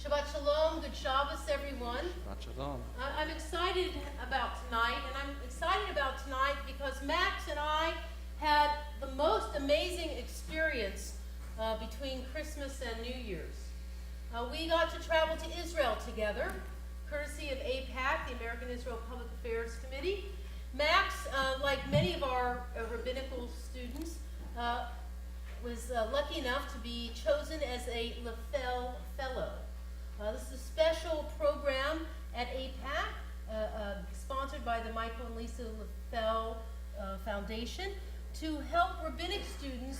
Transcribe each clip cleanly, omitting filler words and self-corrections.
Shabbat Shalom, good Shabbos, everyone. Shabbat Shalom. I'm excited about tonight, and I'm excited about tonight because Max and I had the most amazing experience between Christmas and New Year's. We got to travel to Israel together, courtesy of AIPAC, the American Israel Public Affairs Committee. Max, like many of our rabbinical students, was lucky enough to be chosen as a Leffell Fellow. This is a special program at AIPAC, sponsored by the Michael and Lisa Leffell Foundation, to help rabbinic students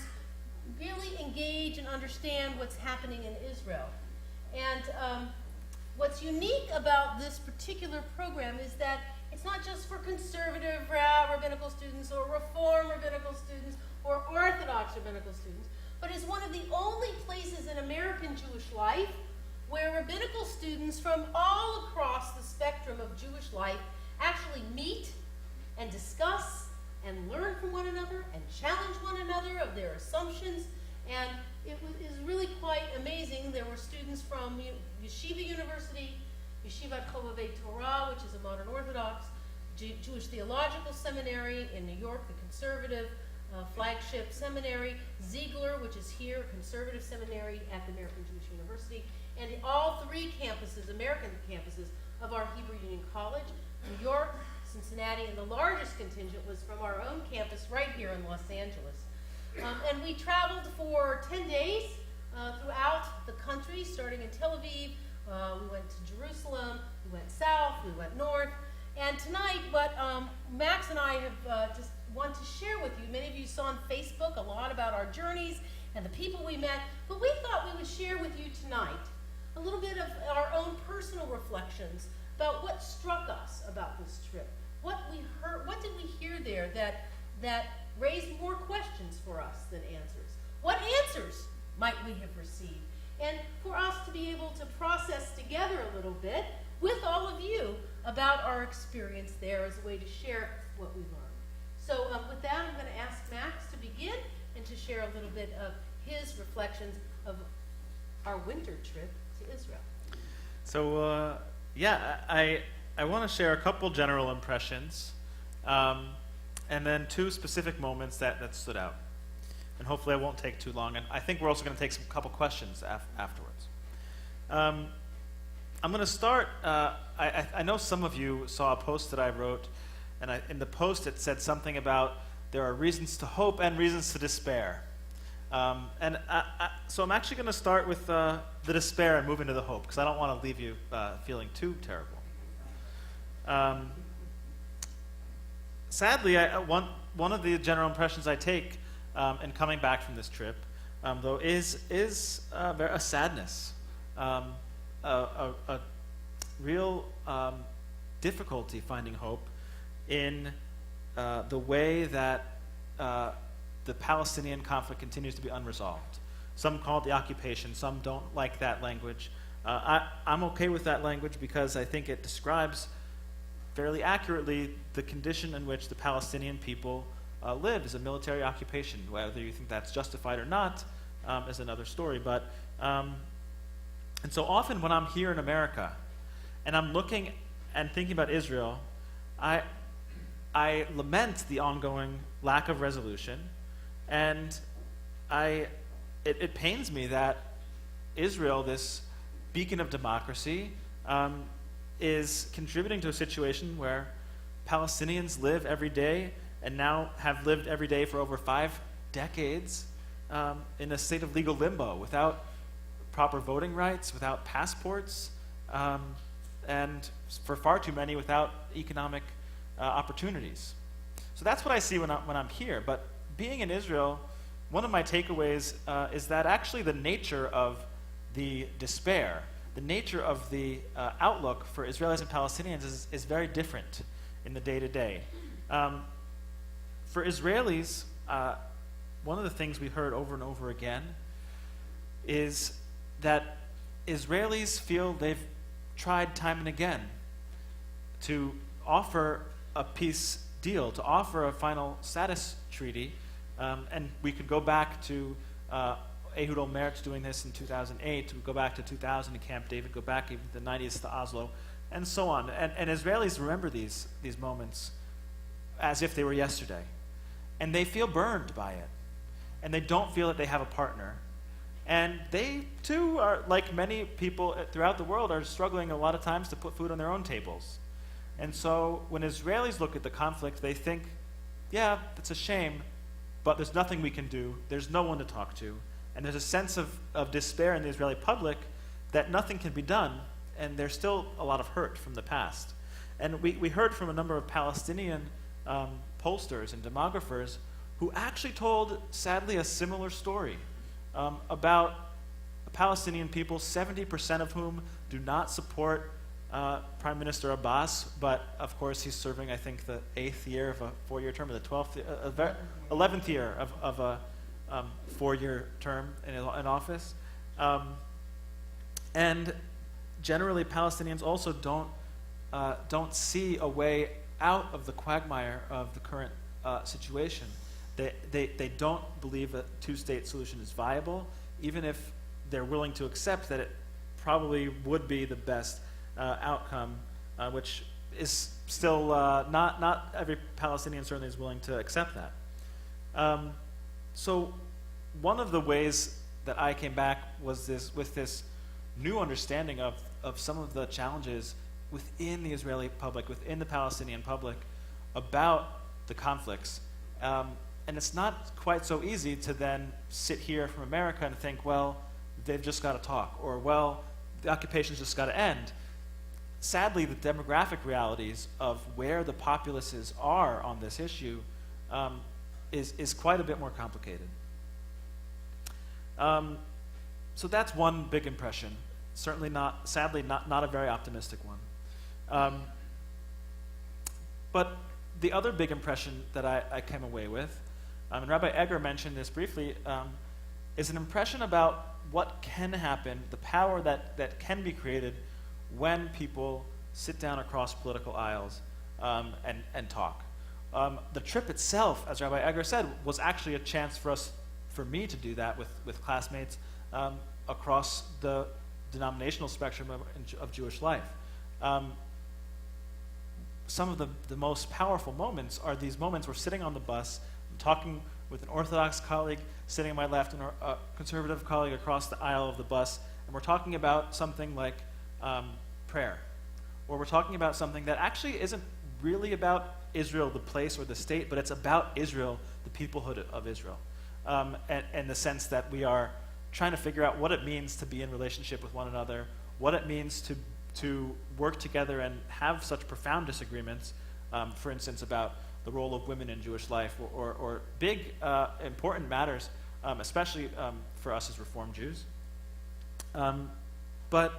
really engage and understand what's happening in Israel. And what's unique about this particular program is that it's not just for conservative rabbinical students or reform rabbinical students or Orthodox rabbinical students, but is one of the only places in American Jewish life where rabbinical students from all across the spectrum of Jewish life actually meet and discuss and learn from one another and challenge one another of their assumptions. And it is really quite amazing. There were students from Yeshiva University, Yeshivat Chovevei Torah, which is a modern Orthodox, Jewish Theological Seminary in New York, the conservative flagship seminary, Ziegler, which is here, a conservative seminary at the American Jewish University, and all three campuses, American campuses, of our Hebrew Union College, New York, Cincinnati, and the largest contingent was from our own campus right here in Los Angeles. And we traveled for 10 days throughout the country, starting in Tel Aviv. We went to Jerusalem, we went south, we went north. And tonight, what Max and I have just want to share with you, many of you saw on Facebook a lot about our journeys and the people we met, but we thought we would share with you tonight a little bit of our own personal reflections about what struck us about this trip. What we heard, what did we hear there that raised more questions for us than answers? What answers might we have received? And for us to be able to process together a little bit with all of you about our experience there as a way to share what we learned. So with that, I'm going to ask Max to begin and to share a little bit of his reflections of our winter trip to Israel. So, I want to share a couple general impressions, and then two specific moments that stood out. And hopefully I won't take too long. And I think we're also going to take some couple questions afterwards. I'm going to start, I know some of you saw a post that I wrote, and in the post it said something about there are reasons to hope and reasons to despair. So I'm actually going to start with the despair and move into the hope, because I don't want to leave you feeling too terrible. Sadly, one of the general impressions I take in coming back from this trip, though, is a sadness, a real difficulty finding hope in the way that the Palestinian conflict continues to be unresolved. Some call it the occupation, some don't like that language. I'm okay with that language because I think it describes fairly accurately the condition in which the Palestinian people live as a military occupation. Whether you think that's justified or not is another story. And so often when I'm here in America and I'm looking and thinking about Israel, I lament the ongoing lack of resolution, and it pains me that Israel, this beacon of democracy, is contributing to a situation where Palestinians live every day and now have lived every day for over 5 decades in a state of legal limbo, without proper voting rights, without passports, and for far too many without economic opportunities. So that's what I see when I'm here. But being in Israel, one of my takeaways is that actually the nature of the despair, the nature of the outlook for Israelis and Palestinians is very different in the day-to-day. For Israelis, one of the things we heard over and over again is that Israelis feel they've tried time and again to offer a peace deal, to offer a final status treaty, and we could go back to Ehud Olmert's doing this in 2008. We go back to 2000 in Camp David, go back even to the 90s to Oslo, and so on. And Israelis remember these moments as if they were yesterday. And they feel burned by it. And they don't feel that they have a partner. And they, too, are, like many people throughout the world, are struggling a lot of times to put food on their own tables. And so when Israelis look at the conflict, they think, yeah, it's a shame, but there's nothing we can do. There's no one to talk to. And there's a sense of despair in the Israeli public that nothing can be done, and there's still a lot of hurt from the past. And we heard from a number of Palestinian pollsters and demographers who actually told, sadly, a similar story about Palestinian people, 70% of whom do not support Prime Minister Abbas, but of course he's serving, I think, the 8th year of a 4-year term, or the 11th year of a 4-year term in office. And generally, Palestinians also don't see a way out of the quagmire of the current situation. They don't believe a two-state solution is viable, even if they're willing to accept that it probably would be the best outcome, which is still not every Palestinian certainly is willing to accept that. So one of the ways that I came back was with this new understanding of some of the challenges within the Israeli public, within the Palestinian public, about the conflicts. And it's not quite so easy to then sit here from America and think, well, they've just got to talk, or, well, the occupation's just got to end. Sadly, the demographic realities of where the populaces are on this issue is quite a bit more complicated. So that's one big impression. Certainly not, sadly, not a very optimistic one. But the other big impression that I came away with, and Rabbi Eger mentioned this briefly, is an impression about what can happen, the power that can be created when people sit down across political aisles and talk. The trip itself, as Rabbi Eger said, was actually a chance for me to do that with classmates across the denominational spectrum of Jewish life. Some of the most powerful moments are these moments we're sitting on the bus, I'm talking with an Orthodox colleague sitting on my left and a conservative colleague across the aisle of the bus, and we're talking about something like prayer. Or we're talking about something that actually isn't really about Israel, the place or the state, but it's about Israel, the peoplehood of Israel. And the sense that we are trying to figure out what it means to be in relationship with one another, what it means to work together and have such profound disagreements, for instance, about the role of women in Jewish life, or big, important matters, especially for us as Reform Jews. But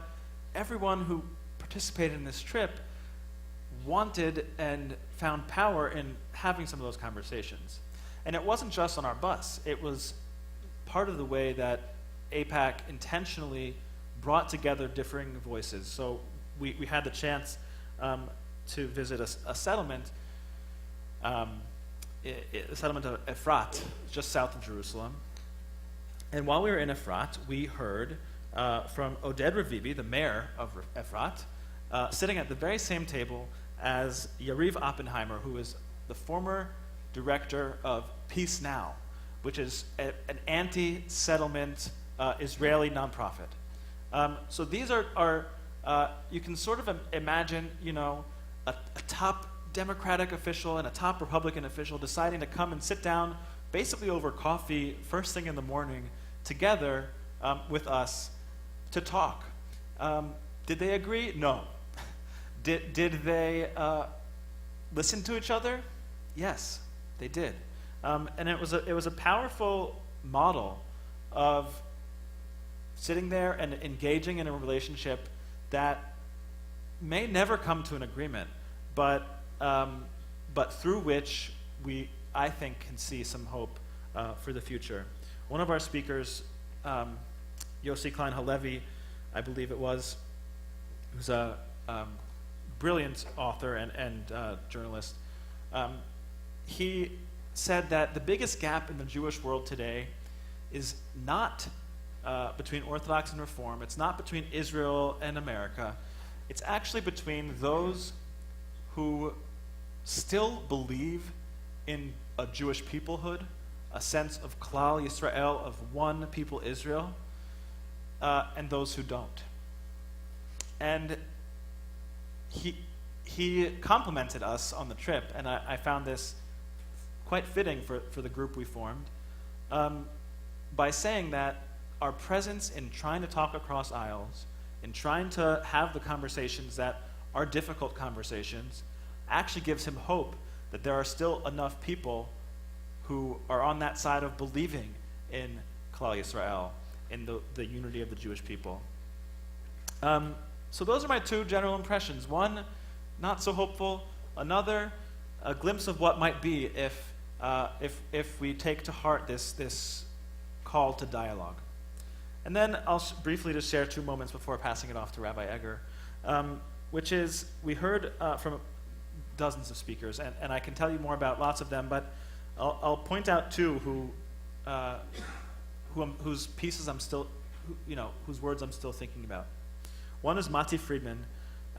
everyone who participated in this trip wanted and found power in having some of those conversations. And it wasn't just on our bus. It was part of the way that AIPAC intentionally brought together differing voices. So we had the chance to visit a settlement, the settlement of Efrat, just south of Jerusalem. And while we were in Efrat, we heard from Oded Ravivi, the mayor of Efrat, sitting at the very same table as Yariv Oppenheimer, who is the former director of Peace Now, which is an anti-settlement Israeli nonprofit. So these are you can sort of imagine, a top Democratic official and a top Republican official deciding to come and sit down, basically over coffee, first thing in the morning, together with us to talk. Did they agree? No. Did they listen to each other? Yes, they did. And it was a powerful model of sitting there and engaging in a relationship that may never come to an agreement, but through which we, I think, can see some hope for the future. One of our speakers, Yossi Klein Halevi, I believe it was, who's a brilliant author and journalist, he said that the biggest gap in the Jewish world today is not between Orthodox and Reform. It's not between Israel and America. It's actually between those who still believe in a Jewish peoplehood, a sense of Klal Yisrael, of one people Israel, and those who don't. And he complimented us on the trip, and I found this quite fitting for the group we formed, by saying that our presence in trying to talk across aisles, in trying to have the conversations that are difficult conversations, actually gives him hope that there are still enough people who are on that side of believing in Klal Yisrael, in the unity of the Jewish people. So those are my two general impressions. One, not so hopeful. Another, a glimpse of what might be if we take to heart this call to dialogue. And then I'll briefly just share 2 moments before passing it off to Rabbi Eger, which is, we heard from dozens of speakers, and I can tell you more about lots of them, but I'll point out 2 whose pieces I'm still, whose words I'm still thinking about. One is Mati Friedman,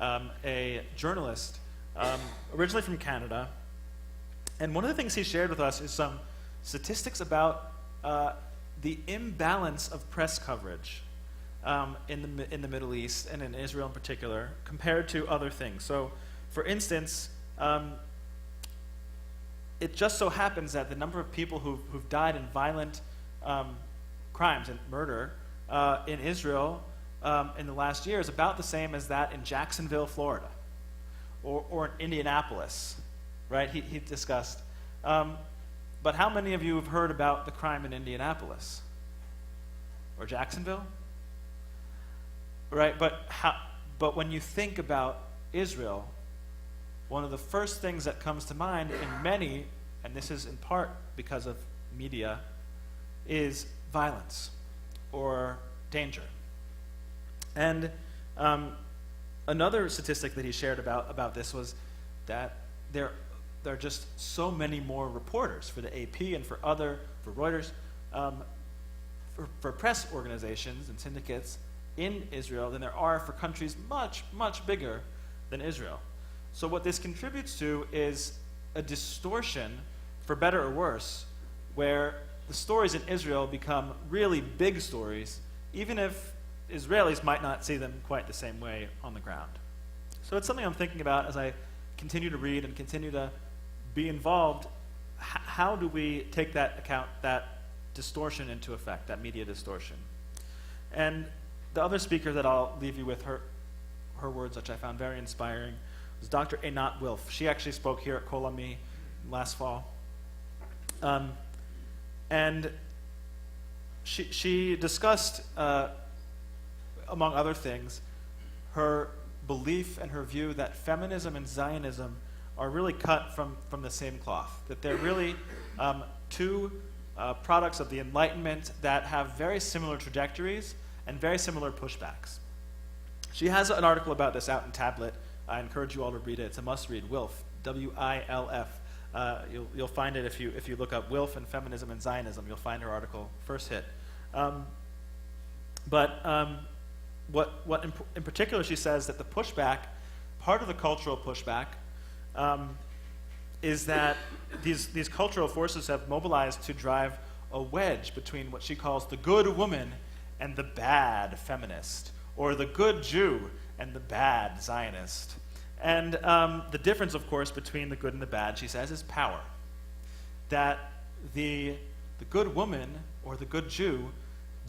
a journalist, originally from Canada, and one of the things he shared with us is some statistics about the imbalance of press coverage in the Middle East and in Israel in particular, compared to other things. So, for instance, it just so happens that the number of people who've died in violent crimes and murder in Israel in the last year is about the same as that in Jacksonville, Florida, or in Indianapolis, right? He discussed. But how many of you have heard about the crime in Indianapolis or Jacksonville? Right, but when you think about Israel, one of the first things that comes to mind in many, and this is in part because of media, is violence or danger. And another statistic that he shared about this was that there are just so many more reporters for the AP and for Reuters, for press organizations and syndicates in Israel than there are for countries much, much bigger than Israel. So what this contributes to is a distortion, for better or worse, where the stories in Israel become really big stories, even if Israelis might not see them quite the same way on the ground. So it's something I'm thinking about as I continue to read and continue to be involved. How do we take that distortion into effect, that media distortion? And the other speaker that I'll leave you with, her words, which I found very inspiring, was Dr. Einat Wilf. She actually spoke here at Kol Ami last fall. And she discussed, among other things, her belief and her view that feminism and Zionism are really cut from the same cloth, that they're really two products of the Enlightenment that have very similar trajectories and very similar pushbacks. She has an article about this out in Tablet. I encourage you all to read it. It's a must-read. Wilf, W-I-L-F. You'll find it if you look up Wilf and Feminism and Zionism. You'll find her article first hit. What in particular she says that the pushback, part of the cultural pushback, is that these cultural forces have mobilized to drive a wedge between what she calls the good woman and the bad feminist, or the good Jew and the bad Zionist. And the difference, of course, between the good and the bad, she says, is power. That the good woman or the good Jew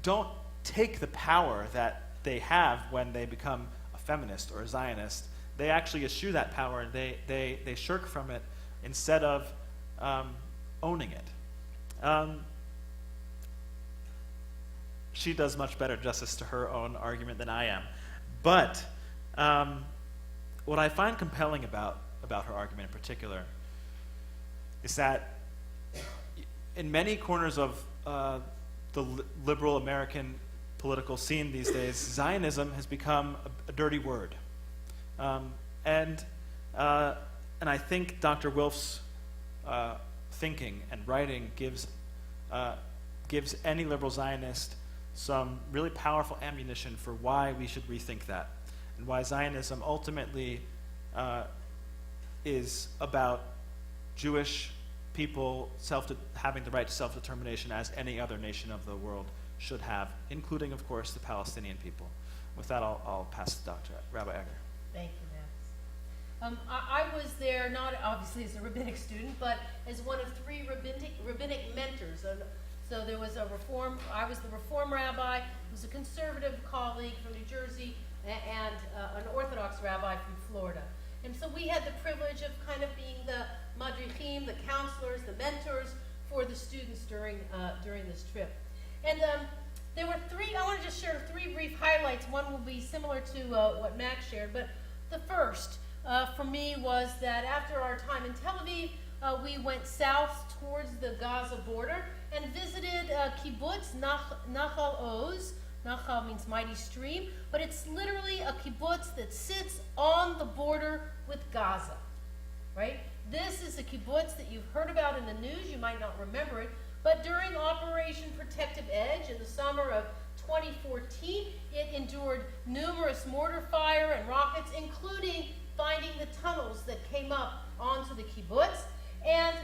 don't take the power that they have when they become a feminist or a Zionist. They actually eschew that power, and they shirk from it instead of owning it. She does much better justice to her own argument than I am. But what I find compelling about her argument in particular is that in many corners of the liberal American political scene these days, Zionism has become a dirty word. And I think Dr. Wilf's thinking and writing gives any liberal Zionist some really powerful ammunition for why we should rethink that, and why Zionism ultimately is about Jewish people having the right to self-determination as any other nation of the world should have, including, of course, the Palestinian people. With that, I'll pass the Dr. Rabbi Eger. Thank you, Max. I was there not obviously as a rabbinic student, but as one of 3 rabbinic mentors. So there was I was the Reform rabbi, who was a conservative colleague from New Jersey, and an Orthodox rabbi from Florida. And so we had the privilege of kind of being the madrichim, the counselors, the mentors for the students during this trip. And there were 3, I want to just share 3 brief highlights. One will be similar to what Max shared, but the first for me was that after our time in Tel Aviv, we went south towards the Gaza border and visited kibbutz Nachal Oz. Nachal means mighty stream, but it's literally a kibbutz that sits on the border with Gaza, right? This is a kibbutz that you've heard about in the news. You might not remember it, but during Operation Protective Edge in the summer of 2014, it endured numerous mortar fire and rockets, including finding the tunnels that came up onto the kibbutz. And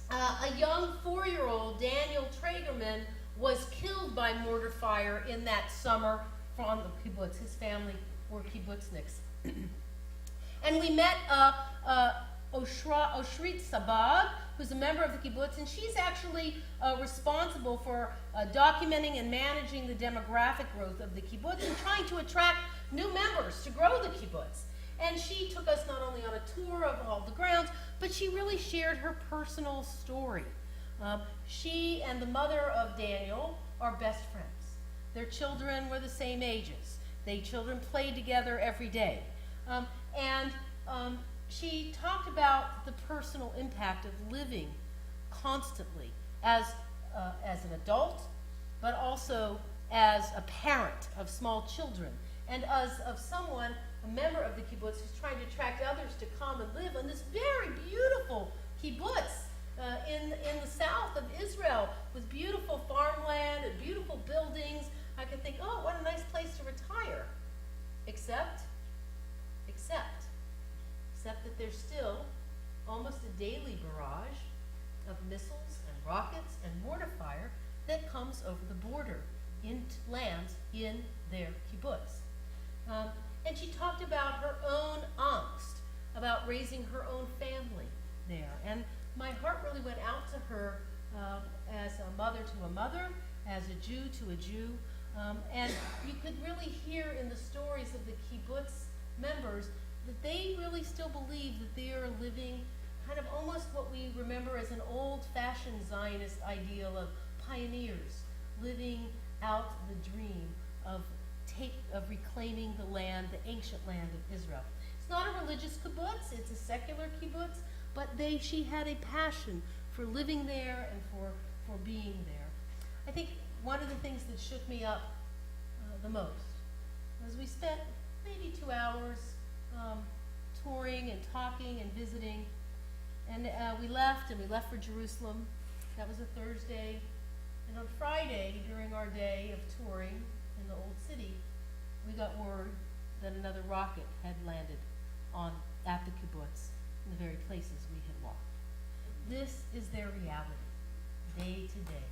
a young 4-year-old, Daniel Traegerman, was killed by mortar fire in that summer from the kibbutz. His family were kibbutzniks. And we met Oshrit Sabag, who's a member of the kibbutz, and she's actually responsible for documenting and managing the demographic growth of the kibbutz and trying to attract new members to grow the kibbutz. And she took us not only on a tour of all the grounds, but she really shared her personal story. She and the mother of Daniel are best friends. Their children were the same ages. Children played together every day. She talked about the personal impact of living constantly as an adult, but also as a parent of small children, and as of someone, a member of the kibbutz, who's trying to attract others to come and live on this very beautiful kibbutz in the south of Israel, with beautiful farmland and beautiful buildings. I could think, oh, what a nice place to retire. Except that there's still almost a daily barrage of missiles and rockets and mortar fire that comes over the border into lands in their kibbutz. And she talked about her own angst, about raising her own family there. And my heart really went out to her as a mother to a mother, as a Jew to a Jew. And you could really hear in the stories of the kibbutz members that they really still believe that they are living kind of almost what we remember as an old-fashioned Zionist ideal of pioneers living out the dream of reclaiming the land, the ancient land of Israel. It's not a religious kibbutz, it's a secular kibbutz, but she had a passion for living there and for being there. I think one of the things that shook me up the most was we spent maybe 2 hours touring and talking and visiting, and we left for Jerusalem. That was a Thursday, and on Friday, during our day of touring in the old city, we got word that another rocket had landed at the kibbutz in the very places we had walked. This is their reality, day to day.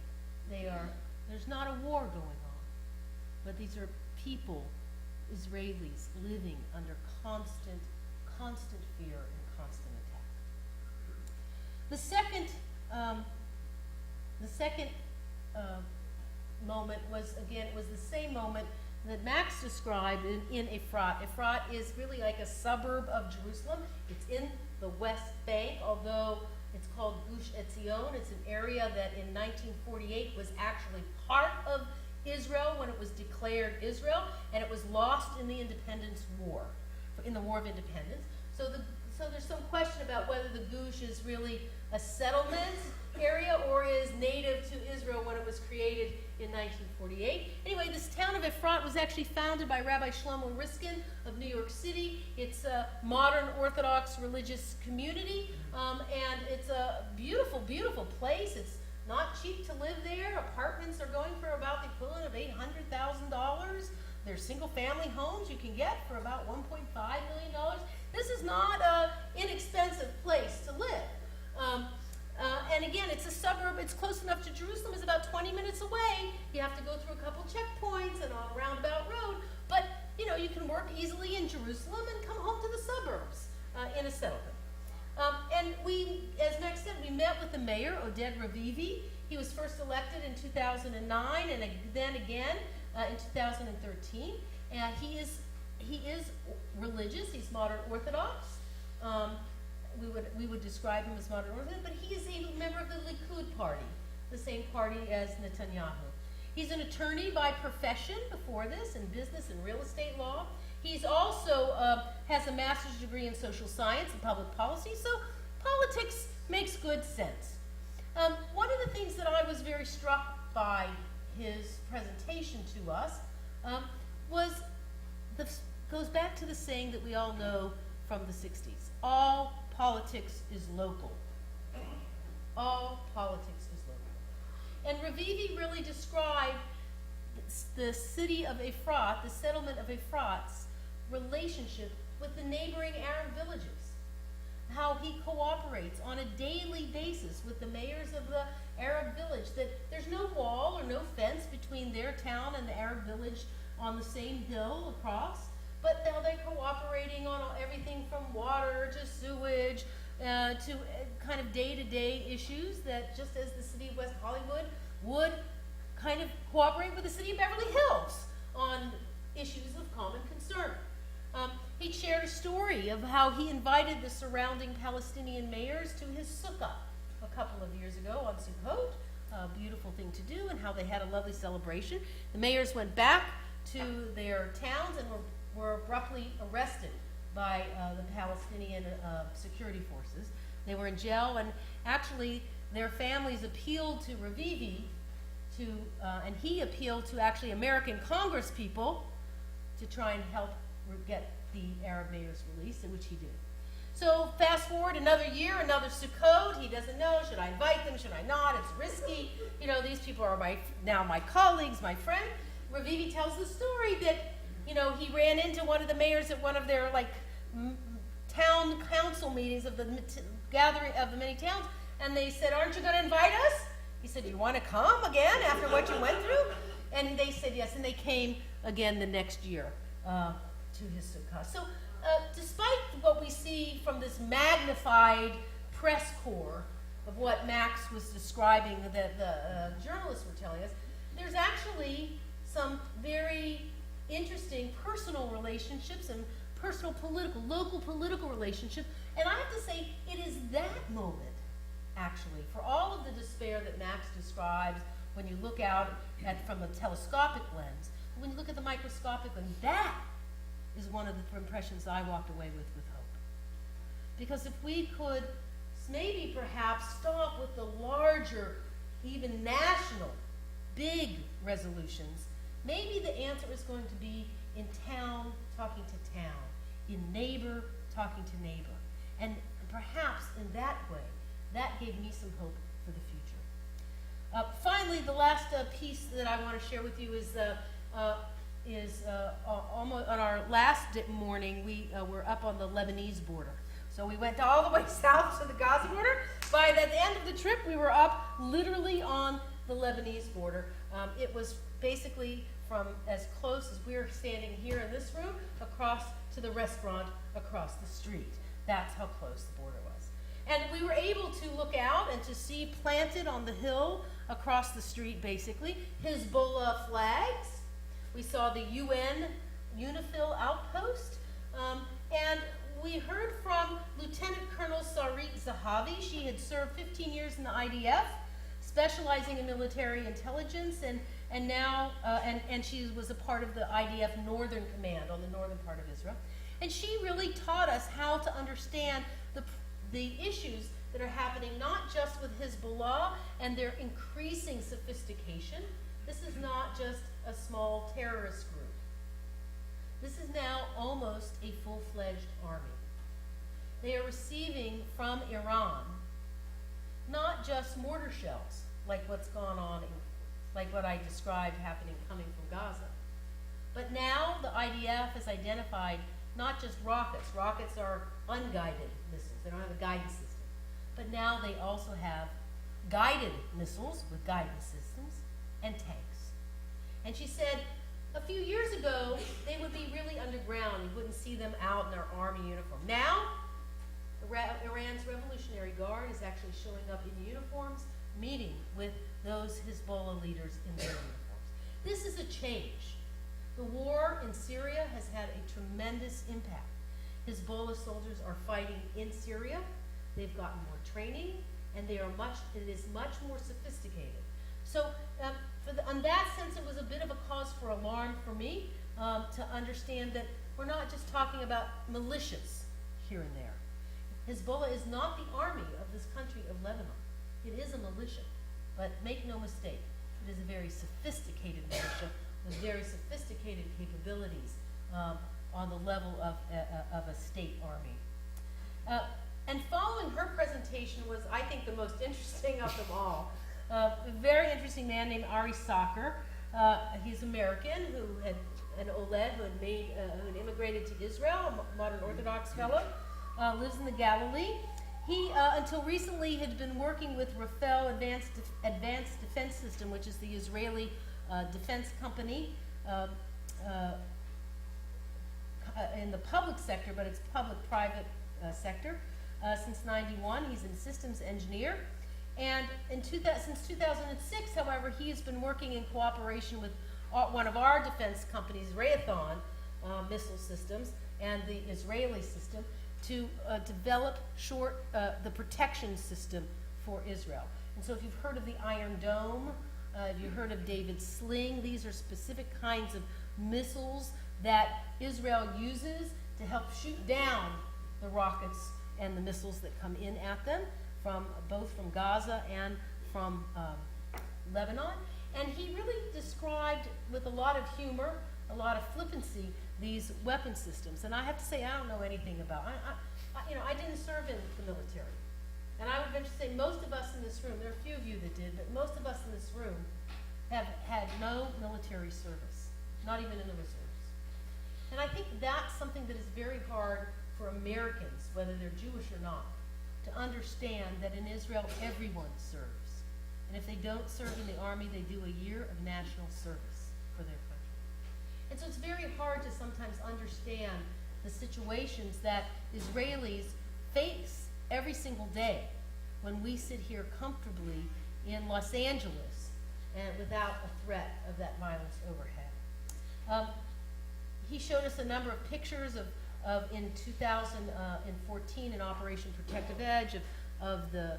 There's not a war going on, but these are people, Israelis, living under constant fear and constant attack. The second moment was the same moment that Max described in Efrat. Efrat is really like a suburb of Jerusalem. It's in the West Bank, although it's called Gooch Etzion. It's an area that in 1948 was actually part of Israel when it was declared Israel, and it was lost in the Independence War, in the War of Independence. So there's some question about whether the Gooch is really a settlement area or is native to Israel when it was created in 1948. Anyway, this town of Efrat was actually founded by Rabbi Shlomo Riskin of New York City. It's a modern Orthodox religious community, and it's a beautiful, beautiful place. It's not cheap to live there. Apartments are going for about the equivalent of $800,000. There's single-family homes you can get for about $1.5 million. This is not an inexpensive place to live. And again, it's a suburb. It's close enough to Jerusalem. It's about 20 minutes away. You have to go through a couple checkpoints and on a roundabout road. But, you know, you can work easily in Jerusalem and come home to the suburbs in a settlement. And we, as Max said, we met with the mayor, Oded Ravivi. He was first elected in 2009 and then again in 2013. And he is religious. He's modern Orthodox. We would describe him as modern Orthodox, but he is a member of the Likud party, the same party as Netanyahu. He's an attorney by profession before this in business and real estate law. He's also has a master's degree in social science and public policy, so politics makes good sense. One of the things that I was very struck by his presentation to us goes back to the saying that we all know from the 60s. All politics is local. All politics is local. And Ravivi really described the city of Efrat, the settlement of Efrat's relationship with the neighboring Arab villages. How he cooperates on a daily basis with the mayors of the Arab village, that there's no wall or no fence between their town and the Arab village on the same hill across, but now they're cooperating on everything from water to sewage to kind of day-to-day issues that just as the city of West Hollywood would kind of cooperate with the city of Beverly Hills on issues of common concern. He shared a story of how he invited the surrounding Palestinian mayors to his sukkah a couple of years ago on Sukkot, a beautiful thing to do, and how they had a lovely celebration. The mayors went back to their towns and were abruptly arrested by the Palestinian security forces. They were in jail, and actually their families appealed to Ravivi and he appealed to actually American Congress people to try and help get the Arab mayors released, in which he did. So fast forward another year, another Sukkot. He doesn't know, should I invite them, should I not? It's risky. You know, these people are now my colleagues, my friend. Ravivi tells the story that, you know, he ran into one of the mayors at one of their town council meetings of the gathering of the many towns, and they said, "Aren't you going to invite us?" He said, "You want to come again after what you went through?" And they said yes, and they came again the next year to his sukkah. So despite what we see from this magnified press corps of what Max was describing that the journalists were telling us, there's actually some very interesting personal relationships and personal political, local political relationships. And I have to say, it is that moment, actually, for all of the despair that Max describes when you look out from a telescopic lens, when you look at the microscopic lens, that is one of the impressions I walked away with hope. Because if we could maybe perhaps stop with the larger, even national, big resolutions, maybe the answer is going to be in town talking to town, in neighbor talking to neighbor. And perhaps in that way, that gave me some hope for the future. Finally, the last piece that I want to share with you is almost on our last morning, we were up on the Lebanese border. So we went all the way south to the Gaza border. By the end of the trip, we were up literally on the Lebanese border. It was basically from as close as we're standing here in this room across to the restaurant across the street. That's how close the border was. And we were able to look out and to see planted on the hill across the street, basically, Hezbollah flags. We saw the UN UNIFIL outpost. And we heard from Lieutenant Colonel Sarit Zahavi. She had served 15 years in the IDF, specializing in military intelligence, and now she was a part of the IDF Northern Command on the northern part of Israel. And she really taught us how to understand the issues that are happening, not just with Hezbollah and their increasing sophistication. This is not just a small terrorist group. This is now almost a full-fledged army. They are receiving from Iran not just mortar shells like what's gone on, like what I described happening coming from Gaza. But now the IDF has identified not just rockets. Rockets are unguided missiles. They don't have a guidance system. But now they also have guided missiles with guidance systems and tanks. And she said a few years ago, they would be really underground. You wouldn't see them out in their army uniform. Now, Iran's Revolutionary Guard is actually showing up in uniforms, meeting with those Hezbollah leaders in their uniforms. This is a change. The war in Syria has had a tremendous impact. Hezbollah soldiers are fighting in Syria. They've gotten more training, and it is much more sophisticated. So on that sense, it was a bit of a cause for alarm for me to understand that we're not just talking about militias here and there. Hezbollah is not the army of this country of Lebanon. It is a militia, but make no mistake, it is a very sophisticated militia with very sophisticated capabilities on the level of a state army. And following her presentation was, I think, the most interesting of them all. A very interesting man named Ari Sacher. He's American, an Oled who had immigrated to Israel, a modern Orthodox fellow, lives in the Galilee. He, until recently, had been working with Rafael Advanced Defense System, which is the Israeli defense company in the public sector, but it's public-private sector. Since '91, he's a systems engineer. And since 2006, however, he has been working in cooperation with one of our defense companies, Raytheon Missile Systems, and the Israeli system to develop the protection system for Israel. And so if you've heard of the Iron Dome, if you've heard of David's Sling, these are specific kinds of missiles that Israel uses to help shoot down the rockets and the missiles that come in at them, both from Gaza and from Lebanon. And he really described, with a lot of humor, a lot of flippancy, these weapon systems. And I have to say, I don't know anything about. I didn't serve in the military, and I would venture to say most of us in this room. There are a few of you that did, but most of us in this room have had no military service, not even in the reserves. And I think that's something that is very hard for Americans, whether they're Jewish or not, to understand that in Israel everyone serves. And if they don't serve in the army, they do a year of national service for their country. And so it's very hard to sometimes understand the situations that Israelis face every single day when we sit here comfortably in Los Angeles and without a threat of that violence overhead. He showed us a number of pictures of in 2014 in Operation Protective Edge of the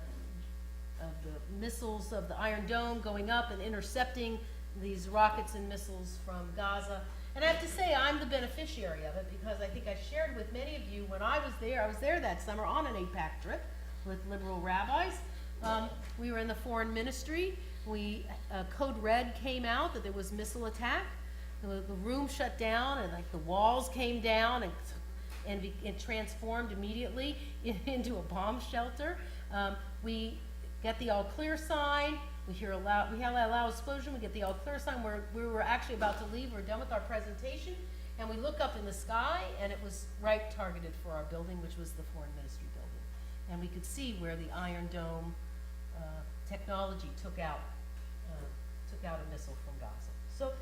missiles of the Iron Dome going up and intercepting these rockets and missiles from Gaza. And I have to say, I'm the beneficiary of it, because I think I shared with many of you when I was there that summer on an AIPAC trip with liberal rabbis. We were in the foreign ministry. Code Red came out that there was missile attack. The room shut down, and like the walls came down, and it transformed immediately into a bomb shelter. We get the all clear sign. We have a loud explosion. We get the all clear sign. We were actually about to leave. We're done with our presentation, and we look up in the sky, and it was right targeted for our building, which was the foreign ministry building. And we could see where the Iron Dome technology took out a missile from Gaza. So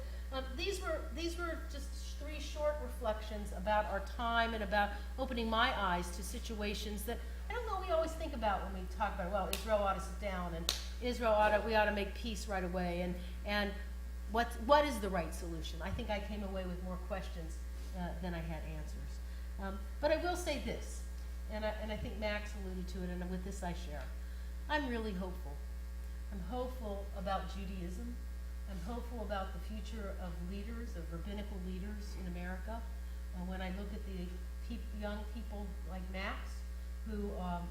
these were just three short reflections about our time and about opening my eyes to situations that I don't know we always think about when we talk about, well, Israel ought to sit down, and we ought to make peace right away, and what is the right solution? I think I came away with more questions than I had answers. But I will say this, and I think Max alluded to it, and with this I share. I'm really hopeful. I'm hopeful about Judaism. I'm hopeful about the future of leaders, of rabbinical leaders in America. When I look at the young people like Max, who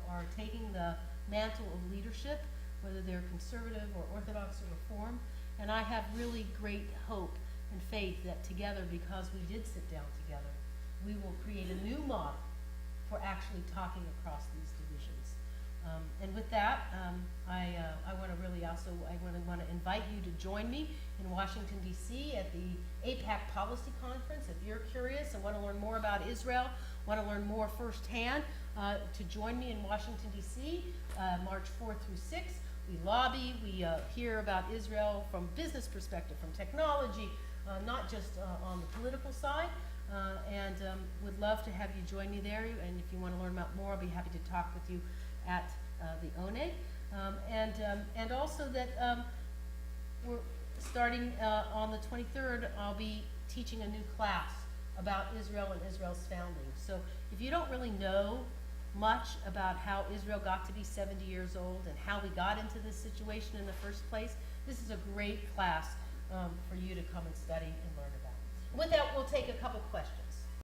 are taking the mantle of leadership, whether they're conservative or Orthodox or Reform, and I have really great hope and faith that together, because we did sit down together, we will create a new model for actually talking across these divisions. And with that, I want to really also, I want to invite you to join me in Washington, D.C. at the AIPAC Policy Conference. If you're curious and want to learn more about Israel, want to learn more firsthand, to join me in Washington, D.C., March 4th through 6th. We lobby, we hear about Israel from business perspective, from technology, not just on the political side, and would love to have you join me there. And if you want to learn about more, I'll be happy to talk with you at the ONEG. And also that we're starting on the 23rd, I'll be teaching a new class about Israel and Israel's founding. So if you don't really know much about how Israel got to be 70 years old and how we got into this situation in the first place, this is a great class for you to come and study and learn about. With that, we'll take a couple questions.